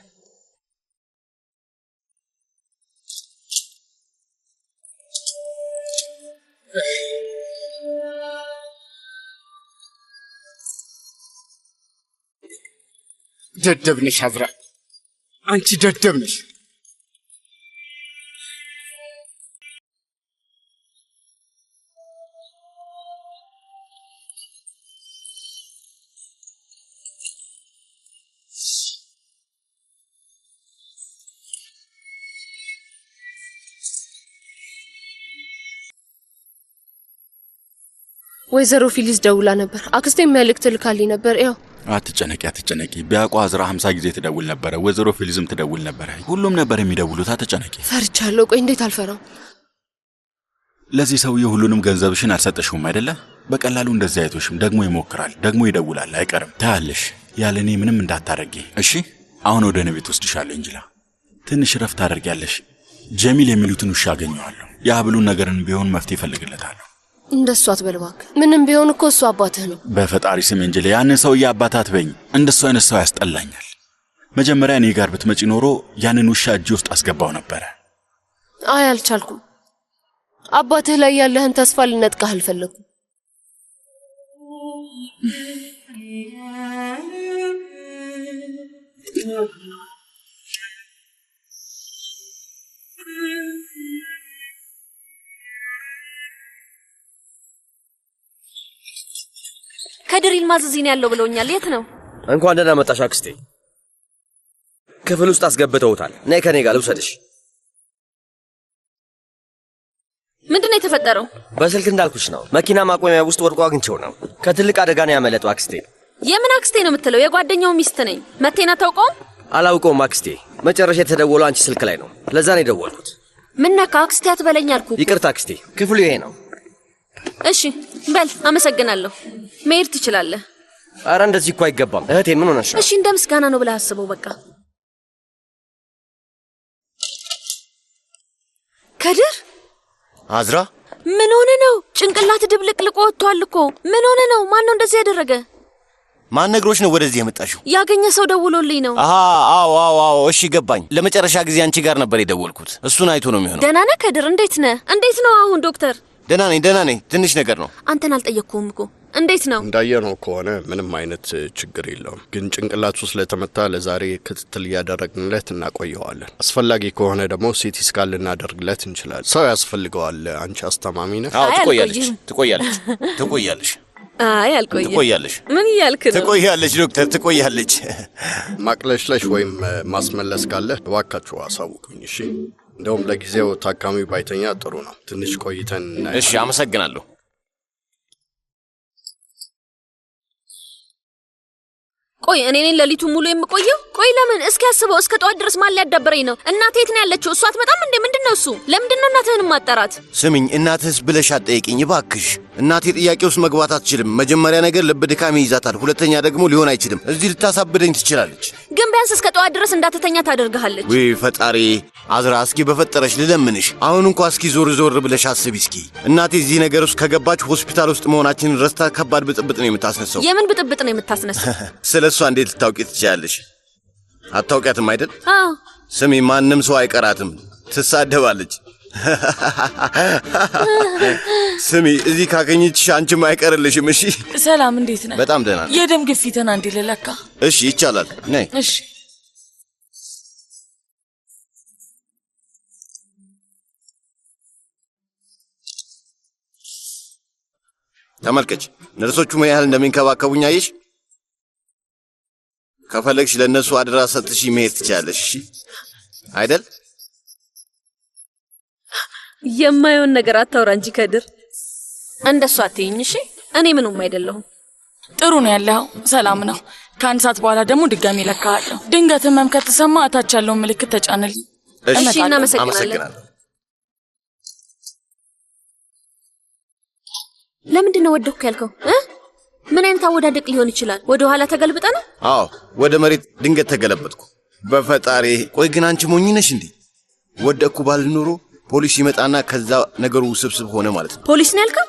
ደደብ ነሽ አዝራ፣ አንቺ ደደብ ነሽ። ወይዘሮ ፊሊስ ደውላ ነበር። አክስቴ መልእክት ልካልኝ ነበር። ያው አትጨነቂ አትጨነቂ። ቢያውቁ አዝራ 50 ጊዜ ትደውል ነበረ። ወይዘሮ ፊሊዝም ትደውል ነበረ። ሁሉም ነበር የሚደውሉት። አትጨነቂ። ፈርቻለሁ። ቆይ እንዴት አልፈራም? ለዚህ ሰውዬ ሁሉንም ገንዘብሽን አልሰጠሽውም አይደለ? በቀላሉ እንደዚህ አይቶሽም ደግሞ ይሞክራል፣ ደግሞ ይደውላል። አይቀርም። ታያለሽ። ያለ እኔ ምንም እንዳታረጊ እሺ? አሁን ወደ እኔ ቤት ወስድሻለሁ። እንጅላ ትንሽ ረፍት ታደርጊያለሽ። ጀሚል የሚሉትን ውሻ አገኘዋለሁ። የሀብሉን ነገርን ቢሆን መፍትሄ እፈልግለታለሁ። እንደሱ አትበል እባክህ። ምንም ቢሆን እኮ እሱ አባትህ ነው። በፈጣሪ ስም እንጅላ ያንን ሰውዬ አባት አትበይኝ። እንደሱ አይነት ሰው ያስጠላኛል። መጀመሪያ እኔ ጋር ብትመጪ ኖሮ ያንን ውሻ እጅ ውስጥ አስገባው ነበረ። አይ አልቻልኩም። አባትህ ላይ ያለህን ተስፋ ልነጥቅህ አልፈለኩም። ከድር ይልማዝ እዚህ ነው ያለው ብለውኛል። የት ነው? እንኳን ደህና መጣሽ አክስቴ። ክፍል ውስጥ አስገብተውታል። ነይ ከኔ ጋር ልውሰድሽ። ምንድነው የተፈጠረው? በስልክ እንዳልኩሽ ነው። መኪና ማቆሚያ ውስጥ ወድቆ አግኝቼው ነው። ከትልቅ አደጋ ነው ያመለጠው አክስቴ። የምን አክስቴ ነው የምትለው? የጓደኛው ሚስት ነኝ። መቴን አታውቀውም? አላውቀውም አክስቴ። መጨረሻ የተደወለው አንቺ ስልክ ላይ ነው። ለዛ ነው የደወልኩት። ምን ነካ? አክስቴ አትበለኝ አልኩህ። ይቅርታ አክስቴ፣ ክፍሉ ይሄ ነው። እሺ በል አመሰግናለሁ። መሄድ ትችላለህ። አረ እንደዚህ እኮ አይገባም እህቴ። ምን ሆነሽ ነው? እሺ እንደ ምስጋና ነው ብለህ አስበው በቃ። ከድር አዝራ ምን ሆነ ነው? ጭንቅላት ድብልቅልቆ ወጥቷል እኮ። ምን ሆነ ነው? ማን ነው እንደዚህ ያደረገ? ማን ነግሮሽ ነው ወደዚህ የመጣሽው? ያገኘ ሰው ደውሎልኝ ነው። አዎ እሺ ገባኝ። ለመጨረሻ ጊዜ አንቺ ጋር ነበር የደወልኩት። እሱን አይቶ ነው የሚሆነው። ደህና ነህ ከድር? እንዴት ነህ? እንዴት ነው አሁን ዶክተር? ደህና ነኝ። ትንሽ ነገር ነው። አንተን አልጠየቅኩም እኮ። እንዴት ነው? እንዳየነው ከሆነ ምንም አይነት ችግር የለውም፣ ግን ጭንቅላቱ ስለተመታ ለዛሬ ክትትል እያደረግንለት እናቆየዋለን። አስፈላጊ ከሆነ ደግሞ ሲቲ ስካን ልናደርግለት እንችላለን። ሰው ያስፈልገዋል። አንቺ አስተማሚ ነህ? አዎ ትቆያለሽ። አይ አልቆይም። ትቆያለሽ። ምን እያልክ ነው? ትቆያለሽ ዶክተር፣ ትቆያለሽ። ማቅለሽለሽ ወይም ማስመለስ ካለ እባካችሁ አሳውቁኝ እሺ። እንደውም ለጊዜው ታካሚ ባይተኛ ጥሩ ነው። ትንሽ ቆይተን እናያለን። እሺ አመሰግናለሁ። ቆይ እኔ ነኝ ሌሊቱን ሙሉ የምቆየው? ቆይ ለምን? እስኪ አስበው። እስከ ጠዋት ድረስ ማን ሊያዳብረኝ ነው? እናቴ የት ነው ያለችው? እሷ አትመጣም እንዴ? ምንድነው እሱ? ለምንድነው እናትህን ማጣራት? ስሚኝ፣ እናትህስ ብለሽ አትጠይቂኝ እባክሽ። እናቴ ጥያቄ ውስጥ መግባት አትችልም። መጀመሪያ ነገር ልብ ድካም ይይዛታል፣ ሁለተኛ ደግሞ ሊሆን አይችልም። እዚህ ልታሳብደኝ ትችላለች። ግን ቢያንስ እስከ ጠዋት ድረስ እንዳትተኛ ታደርግሃለች። ወይ ፈጣሪ! አዝራ እስኪ በፈጠረሽ ልለምንሽ፣ አሁን እንኳን እስኪ ዞር ብለሽ አስቢ እስኪ። እናቴ እዚህ ነገር ውስጥ ከገባች ሆስፒታል ውስጥ መሆናችንን ረስታ ከባድ ብጥብጥ ነው የምታስነሳው። የምን ብጥብጥ ነው የምታስነሳው? ስለሷ እንዴት ልታውቂ ትችያለሽ? አታውቂያትም አይደል? አዎ። ስሚ፣ ማንም ሰው አይቀራትም፣ ትሳደባለች። ስሚ፣ እዚህ ካገኘችሽ አንቺም አይቀርልሽም። እሺ። ሰላም፣ እንዴት ነህ? በጣም ደህና ነኝ። የደም ግፊትን አንዴ ልለካ። እሺ፣ ይቻላል። ነይ። እሺ። ተመልከች፣ ነርሶቹ ምን ያህል እንደሚንከባከቡኝ አየሽ? ከፈለግሽ ለእነሱ አደራ ሰጥሽ መሄድ ትችላለሽ። እሺ አይደል? የማየውን ነገር አታውራ እንጂ ከድር፣ እንደሱ አትይኝ እሺ። እኔ ምንም አይደለሁም። ጥሩ ነው ያለው፣ ሰላም ነው። ከአንድ ሰዓት በኋላ ደግሞ ድጋሚ እለካለሁ። ድንገት ህመም ከተሰማ እታች ያለውን ምልክት ተጫንልኝ። እሺ፣ እናመሰግናለን። ለምንድን ነው ወደኩ ያልከው? ምን አይነት አወዳደቅ ሊሆን ይችላል? ወደ ኋላ ተገልብጠ ነው? አዎ፣ ወደ መሬት ድንገት ተገለበጥኩ። በፈጣሪ! ቆይ ግን አንቺ ሞኝ ነሽ እንዴ? ወደኩ ባል ኖሮ ፖሊስ ይመጣና ከዛ ነገሩ ውስብስብ ሆነ ማለት ነው። ፖሊስ ነው ያልከው?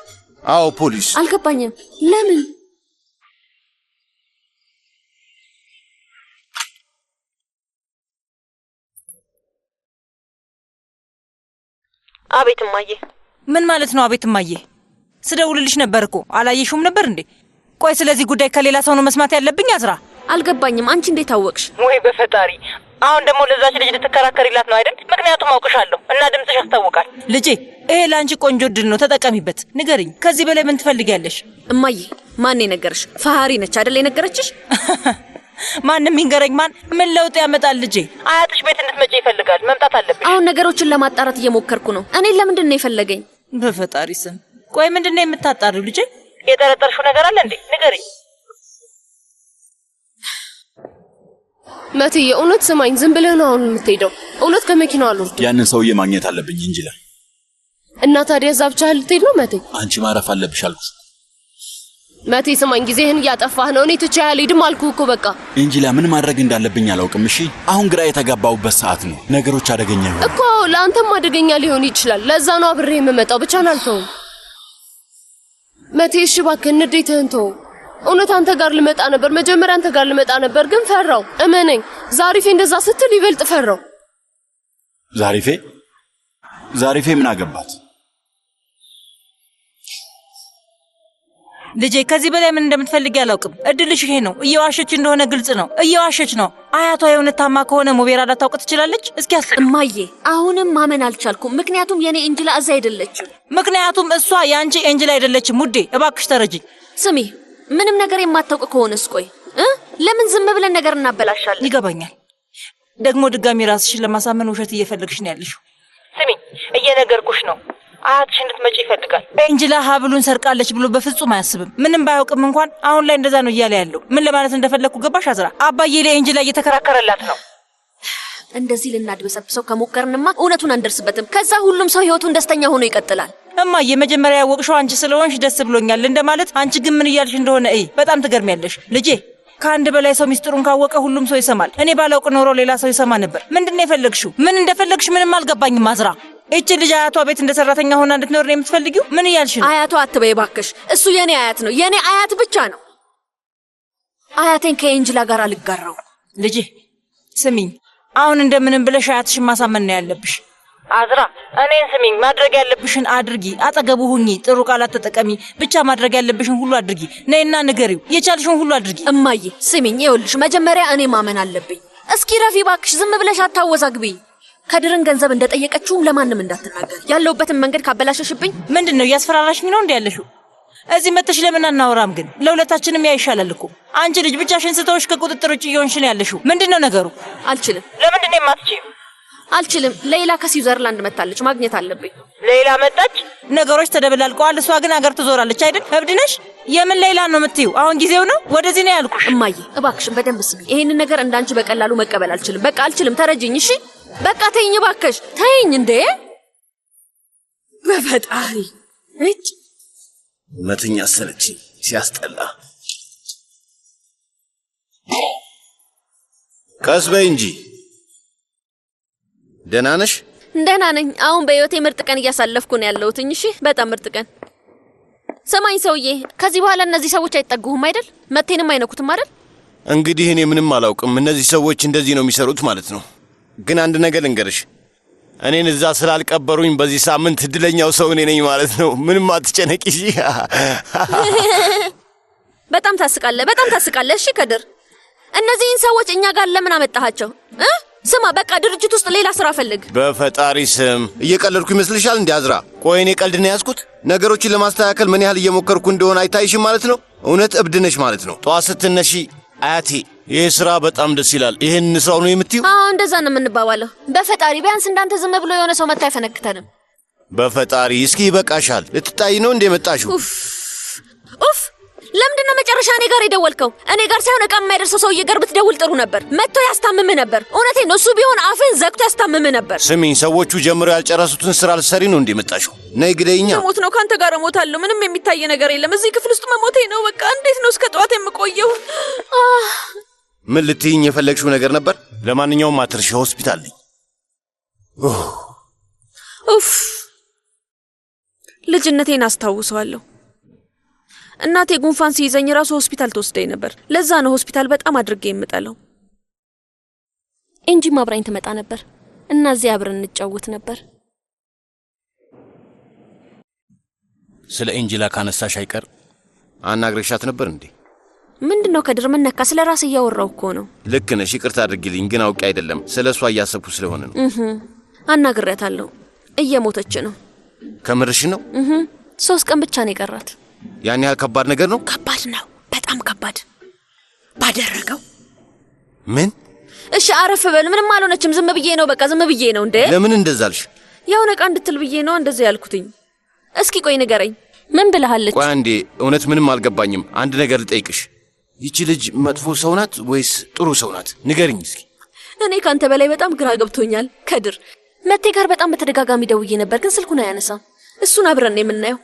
አዎ ፖሊስ። አልገባኝም። ለምን? አቤት እማዬ። ምን ማለት ነው አቤት እማዬ? ስደውልልሽ ነበር እኮ አላየሽውም ነበር እንዴ? ቆይ ስለዚህ ጉዳይ ከሌላ ሰው ነው መስማት ያለብኝ? አዝራ፣ አልገባኝም። አንቺ እንዴት አወቅሽ? ወይ በፈጣሪ! አሁን ደግሞ ለዛች ልጅ ልትከራከሪላት ነው አይደል? ምክንያቱም አውቅሻለሁ እና ድምፅሽ ያስታውቃል። ልጄ፣ ይሄ ለአንቺ ቆንጆ ድል ነው፣ ተጠቀሚበት። ንገሪኝ፣ ከዚህ በላይ ምን ትፈልጊያለሽ? እማዬ፣ ማን የነገረሽ? ፈሃሪ ነች አይደል የነገረችሽ? ማንም ይንገረኝ ማን፣ ምን ለውጥ ያመጣል? ልጄ፣ አያትሽ ቤት እንድትመጪ ይፈልጋል። መምጣት አለብሽ። አሁን ነገሮችን ለማጣራት እየሞከርኩ ነው። እኔን ለምንድን ነው የፈለገኝ? በፈጣሪ ስም፣ ቆይ ምንድን ነው የምታጣሪው? ልጄ፣ የጠረጠርሽው ነገር አለ እንዴ? ንገሪኝ። መቴ፣ የእውነት ስማኝ፣ ዝም ብለህ ነው አሁን የምትሄደው? እውነት ከመኪናው አልወርድም። ያንን ሰውዬ ማግኘት አለብኝ እንጂ እና ታዲያ እዛ ብቻ ልትሄድ ነው? መቴ፣ አንቺ ማረፍ አለብሽ አልኩሽ። መቴ ስማኝ፣ ጊዜህን እያጠፋህ ነው። እኔ ትቼ አልሄድም አልኩህ እኮ በቃ። እንጂላ፣ ምን ማድረግ እንዳለብኝ አላውቅም። እሺ፣ አሁን ግራ የተጋባውበት ሰዓት ነው። ነገሮች አደገኛ ይሆናል እኮ። ለአንተም አደገኛ ሊሆን ይችላል። ለዛ ነው አብሬ የምመጣው። ብቻህን አልተውም መቴ። እሺ እባክህ ንዴትህን ተው። እውነት አንተ ጋር ልመጣ ነበር፣ መጀመሪያ አንተ ጋር ልመጣ ነበር፣ ግን ፈራው። እመነኝ፣ ዛሪፌ እንደዛ ስትል ይበልጥ ፈራው። ዛሪፌ ምን አገባት? ልጄ፣ ከዚህ በላይ ምን እንደምትፈልጊ አላውቅም። እድልሽ ይሄ ነው። እየዋሸች እንደሆነ ግልጽ ነው። እየዋሸች ነው። አያቷ የእውነት ታማ ከሆነ ሙቤራ ላታውቅ ትችላለች። እስኪ አስብ። እማዬ፣ አሁንም ማመን አልቻልኩም። ምክንያቱም የኔ ኤንጅላ እዛ አይደለችም። ምክንያቱም እሷ የአንቺ ኤንጅላ አይደለችም። ውዴ፣ እባክሽ ተረጅኝ። ስሚ፣ ምንም ነገር የማታውቅ ከሆነስ ቆይ ለምን ዝም ብለን ነገር እናበላሻለን? ይገባኛል። ደግሞ ድጋሚ ራስሽን ለማሳመን ውሸት እየፈለግሽ ነው ያለሽው። ስሚ፣ እየነገርኩሽ ነው። አያትሽ እንድትመጪ ይፈልጋል። ኤንጅላ ሀብሉን ሰርቃለች ብሎ በፍጹም አያስብም። ምንም ባያውቅም እንኳን አሁን ላይ እንደዛ ነው እያለ ያለው። ምን ለማለት እንደፈለኩ ገባሽ አዝራ? አባዬ ለኤንጅላ እየተከራከረላት ነው። እንደዚህ ልናድበሰብሰው ከሞከርንማ እውነቱን አንደርስበትም። ከዛ ሁሉም ሰው ህይወቱን ደስተኛ ሆኖ ይቀጥላል። እማዬ መጀመሪያ ያወቅሽው አንቺ ስለሆንሽ ደስ ብሎኛል እንደማለት፣ አንቺ ግን ምን እያልሽ እንደሆነ በጣም ትገርሚያለሽ ልጄ። ከአንድ በላይ ሰው ሚስጥሩን ካወቀ ሁሉም ሰው ይሰማል። እኔ ባላውቅ ኖሮ ሌላ ሰው ይሰማ ነበር። ምንድነው የፈለግሽው? ምን እንደፈለግሽ ምንም አልገባኝም አዝራ። እቺ ልጅ አያቷ ቤት እንደ ሰራተኛ ሆና እንድትኖር ነው የምትፈልጊው? ምን እያልሽ ነው? አያቷ አትበይ ባክሽ። እሱ የኔ አያት ነው፣ የኔ አያት ብቻ ነው። አያቴን ከኤንጅላ ጋር አልጋራው። ልጄ ስሚኝ፣ አሁን እንደምንም ብለሽ አያትሽን ማሳመን ነው ያለብሽ። አዝራ እኔን ስሚኝ፣ ማድረግ ያለብሽን አድርጊ። አጠገቡ ሁኚ፣ ጥሩ ቃላት ተጠቀሚ። ብቻ ማድረግ ያለብሽን ሁሉ አድርጊ። ነይና ንገሪው፣ የቻልሽውን ሁሉ አድርጊ። እማዬ ስሚኝ፣ ይኸውልሽ መጀመሪያ እኔ ማመን አለብኝ። እስኪ ረፊ ባክሽ፣ ዝም ብለሽ አታወዛግቢ። ከድርን ገንዘብ እንደጠየቀችውም ለማንም እንዳትናገር። ያለውበትን መንገድ ካበላሸሽብኝ። ምንድነው እያስፈራራሽኝ ነው እንዴ ያለሽው? እዚህ መጥተሽ ለምን አናወራም ግን? ለሁለታችንም ያ ይሻላል እኮ። አንቺ ልጅ ብቻሽን ስተውሽ ከቁጥጥር ውጭ እየሆንሽ ነው ያለሽው። ምንድነው ነገሩ? አልችልም። ለምንድነው የማትችይው? አልችልም። ሌላ ከስዊዘርላንድ መጣለች፣ ማግኘት አለብኝ። ሌላ መጣች? ነገሮች ተደበላልቀዋል። እሷ ግን አገር ትዞራለች አይደል? እብድ ነሽ? የምን ሌላ ነው የምትይው? አሁን ጊዜው ነው። ወደዚህ ነው ያልኩሽ። እማዬ እባክሽን በደንብ ስሚ። ይሄንን ነገር እንዳንቺ በቀላሉ መቀበል አልችልም። በቃ አልችልም። ተረጅኝ እሺ? በቃ ተይኝ እባክሽ፣ ተይኝ። እንዴ በፈጣሪ እጭ እውነተኛ አሰለችኝ፣ ሲያስጠላ። ቀስ በይ እንጂ። ደህና ነሽ? ደህና ነኝ። አሁን በህይወቴ ምርጥ ቀን እያሳለፍኩ ነው ያለሁት። እሺ በጣም ምርጥ ቀን። ሰማኝ ሰውዬ፣ ከዚህ በኋላ እነዚህ ሰዎች አይጠጉህም አይደል? መቴንም አይነኩትም አይደል? እንግዲህ እኔ ምንም አላውቅም። እነዚህ ሰዎች እንደዚህ ነው የሚሰሩት ማለት ነው። ግን አንድ ነገር ልንገርሽ፣ እኔን እዛ ስላልቀበሩኝ በዚህ ሳምንት እድለኛው ሰው እኔ ነኝ ማለት ነው። ምንም አትጨነቂ። እሺ? በጣም ታስቃለህ፣ በጣም ታስቃለህ። እሺ ከድር፣ እነዚህን ሰዎች እኛ ጋር ለምን አመጣሃቸው? ስማ በቃ ድርጅት ውስጥ ሌላ ስራ ፈልግ። በፈጣሪ ስም እየቀለድኩ ይመስልሻል እንዴ አዝራ? ቆይ እኔ ቀልድ ነው ያዝኩት? ነገሮችን ለማስተካከል ምን ያህል እየሞከርኩ እንደሆነ አይታይሽም ማለት ነው? እውነት እብድ ነሽ ማለት ነው። ጠዋት ስትነሺ አያቴ ይህ ስራ በጣም ደስ ይላል፣ ይህን እንስራው ነው የምትይው? አዎ እንደዛ ነው የምንባባለው። በፈጣሪ ቢያንስ እንዳንተ ዝም ብሎ የሆነ ሰው መታ አይፈነክተንም። በፈጣሪ እስኪ ይበቃሻል። ልትጣይ ነው እንዴ መጣሽው? ኡፍ ለምንድነው መጨረሻ እኔ ጋር የደወልከው? እኔ ጋር ሳይሆን ዕቃ የማይደርሰው ሰውዬ ጋር ብትደውል ጥሩ ነበር። መጥቶ ያስታምም ነበር። እውነቴን ነው። እሱ ቢሆን አፍን ዘግቶ ያስታምም ነበር። ስሚኝ፣ ሰዎቹ ጀምረው ያልጨረሱትን ስራ ልትሰሪ ነው እንዴ መጣሽው? ነይ ግደይኛ። ሞት ነው። ካንተ ጋር እሞታለሁ። ምንም የሚታይ ነገር የለም። እዚህ ክፍል ውስጥ መሞቴ ነው። በቃ እንዴት ነው እስከ ጠዋት የምቆየው? ምን ልትይኝ የፈለግሽው ነገር ነበር? ለማንኛውም አትርሺ፣ ሆስፒታል ነኝ። ኡፍ ልጅነቴን አስታውሰዋለሁ። እናቴ ጉንፋን ሲይዘኝ ራሱ ሆስፒታል ተወስደኝ ነበር። ለዛ ነው ሆስፒታል በጣም አድርጌ የምጠላው። እንጂ ማብራኝ ትመጣ ነበር እና እዚህ አብረን እንጫወት ነበር። ስለ ኤንጅላ ካነሳሽ አይቀር አናግረሻት ነበር እንዴ? ምንድነው ከድር? ምን ነካ? ስለ ራስ እያወራው እኮ ነው። ልክ ነሽ፣ ይቅርታ አድርጊልኝ፣ ግን አውቄ አይደለም። ስለ እሷ እያሰብኩ ስለሆነ ነው። አናግሬያታለሁ። እየሞተች ነው። ከምርሽ ነው? 3 ቀን ብቻ ነው የቀራት። ያን ያህል ከባድ ነገር ነው? ከባድ ነው፣ በጣም ከባድ። ባደረገው ምን? እሺ አረፍ በል። ምንም አልሆነችም። ዝም ብዬ ነው፣ በቃ ዝም ብዬ ነው። እንዴ ለምን እንደዛ አልሽ? ያው ነቃ እንድትል ብዬ ነው እንደዚህ ያልኩትኝ። እስኪ ቆይ ንገረኝ፣ ምን ብለሃለች? ቆይ አንዴ፣ እውነት ምንም አልገባኝም። አንድ ነገር ልጠይቅሽ። ይቺ ልጅ መጥፎ ሰው ናት ወይስ ጥሩ ሰው ናት? ንገርኝ እስኪ። እኔ ካንተ በላይ በጣም ግራ ገብቶኛል ከድር። መቴ ጋር በጣም በተደጋጋሚ ደውዬ ነበር፣ ግን ስልኩን አያነሳም። እሱን አብረን የምናየው